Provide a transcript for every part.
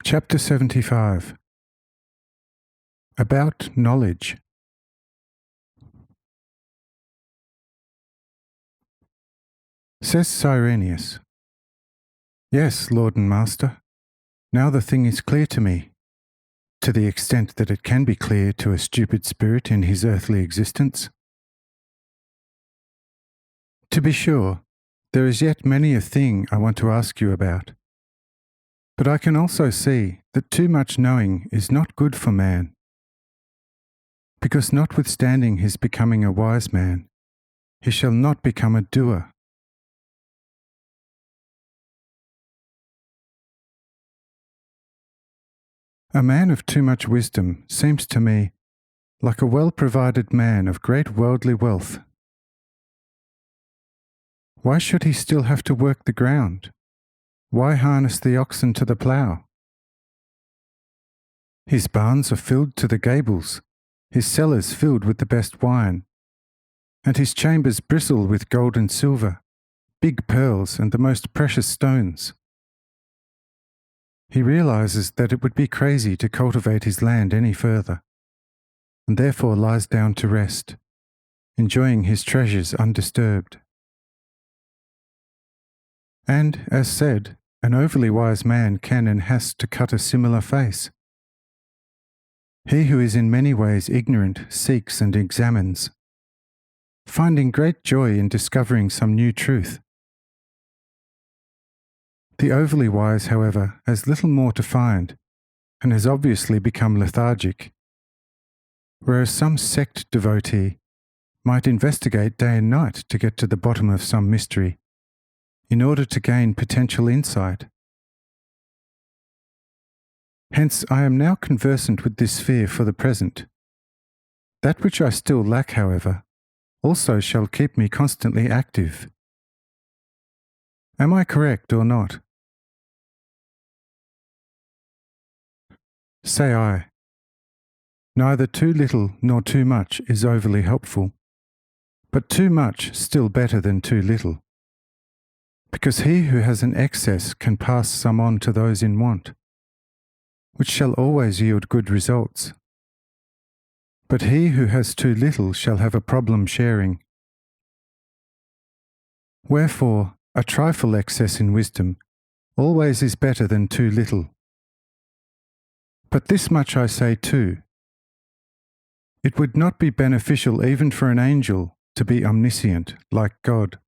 Chapter 75. About Knowledge. Says Cyrenius, "Yes, Lord and Master, now the thing is clear to me, to the extent that it can be clear to a stupid spirit in his earthly existence. To be sure, there is yet many a thing I want to ask you about, but I can also see that too much knowing is not good for man, because notwithstanding his becoming a wise man, he shall not become a doer. A man of too much wisdom seems to me like a well-provided man of great worldly wealth. Why should he still have to work the ground? Why harness the oxen to the plough? His barns are filled to the gables, his cellars filled with the best wine, and his chambers bristle with gold and silver, big pearls and the most precious stones. He realizes that it would be crazy to cultivate his land any further, and therefore lies down to rest, enjoying his treasures undisturbed. And, as said, an overly wise man can and has to cut a similar face. He who is in many ways ignorant seeks and examines, finding great joy in discovering some new truth. The overly wise, however, has little more to find, and has obviously become lethargic, whereas some sect devotee might investigate day and night to get to the bottom of some mystery, in order to gain potential insight. Hence I am now conversant with this sphere for the present. That which I still lack, however, also shall keep me constantly active. Am I correct or not? Say I. Neither too little nor too much is overly helpful, but too much still better than too little, because he who has an excess can pass some on to those in want, which shall always yield good results. But he who has too little shall have a problem sharing. Wherefore, a trifle excess in wisdom always is better than too little. But this much I say too. It would not be beneficial even for an angel to be omniscient like God.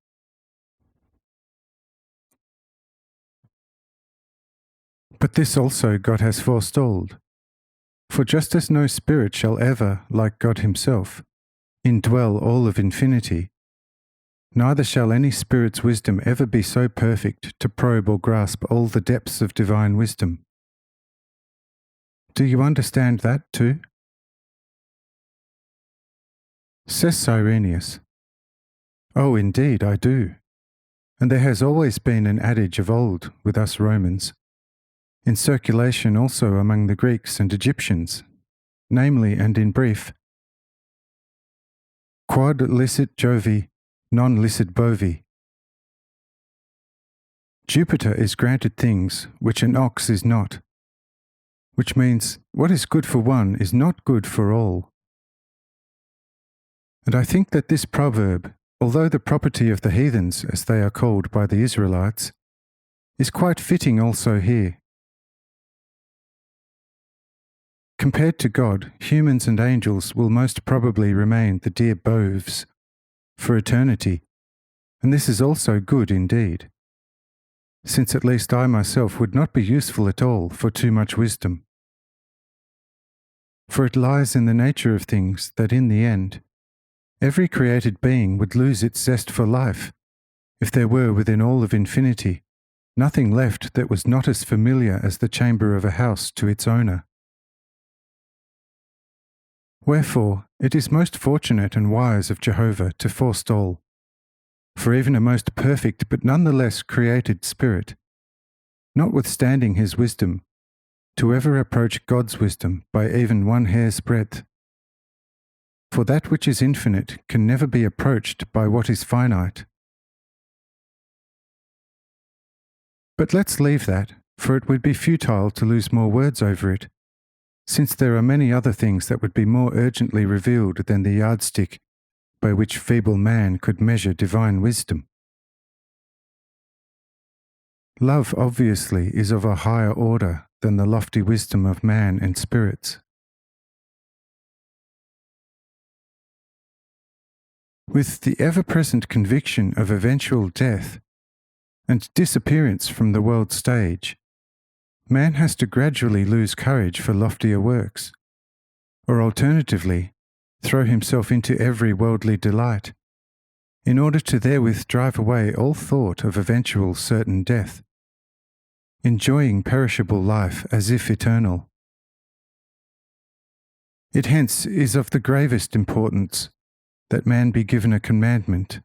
But this also God has forestalled. For just as no spirit shall ever, like God himself, indwell all of infinity, neither shall any spirit's wisdom ever be so perfect to probe or grasp all the depths of divine wisdom. Do you understand that too? Says Cyrenius, "Oh, indeed, I do. And there has always been an adage of old with us Romans, in circulation also among the Greeks and Egyptians, namely and in brief, quod licet Jovi, non licet bovi. Jupiter is granted things which an ox is not, which means what is good for one is not good for all. And I think that this proverb, although the property of the heathens, as they are called by the Israelites, is quite fitting also here. Compared to God, humans and angels will most probably remain the dear boves for eternity, and this is also good indeed, since at least I myself would not be useful at all for too much wisdom. For it lies in the nature of things that in the end, every created being would lose its zest for life, if there were within all of infinity nothing left that was not as familiar as the chamber of a house to its owner. Wherefore, it is most fortunate and wise of Jehovah to forestall, for even a most perfect but none the less created spirit, notwithstanding his wisdom, to ever approach God's wisdom by even one hair's breadth. For that which is infinite can never be approached by what is finite. But let's leave that for it would be futile to lose more words over it, since there are many other things that would be more urgently revealed than the yardstick by which feeble man could measure divine wisdom. Love obviously is of a higher order than the lofty wisdom of man and spirits. With the ever-present conviction of eventual death and disappearance from the world stage, man has to gradually lose courage for loftier works, or alternatively, throw himself into every worldly delight, in order to therewith drive away all thought of eventual certain death, enjoying perishable life as if eternal. It hence is of the gravest importance that man be given a commandment,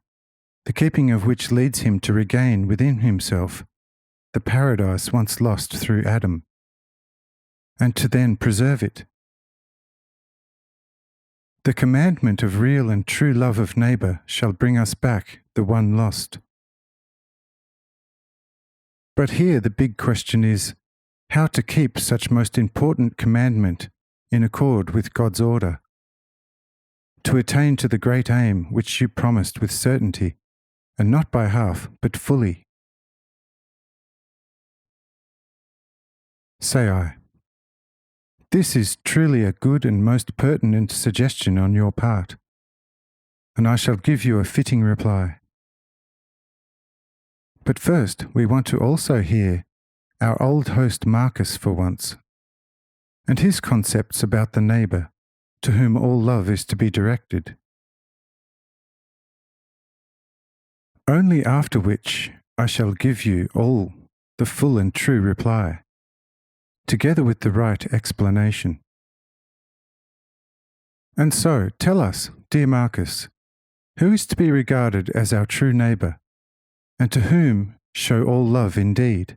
the keeping of which leads him to regain within himself the paradise once lost through Adam, and to then preserve it. The commandment of real and true love of neighbour shall bring us back the one lost. But here the big question is, how to keep such most important commandment in accord with God's order, to attain to the great aim which you promised with certainty, and not by half, but fully. Say I. This is truly a good and most pertinent suggestion on your part, and I shall give you a fitting reply. But first we want to also hear our old host Marcus for once, and his concepts about the neighbour, to whom all love is to be directed. Only after which I shall give you all the full and true reply, together with the right explanation. And so, tell us, dear Marcus, who is to be regarded as our true neighbour, and to whom show all love indeed?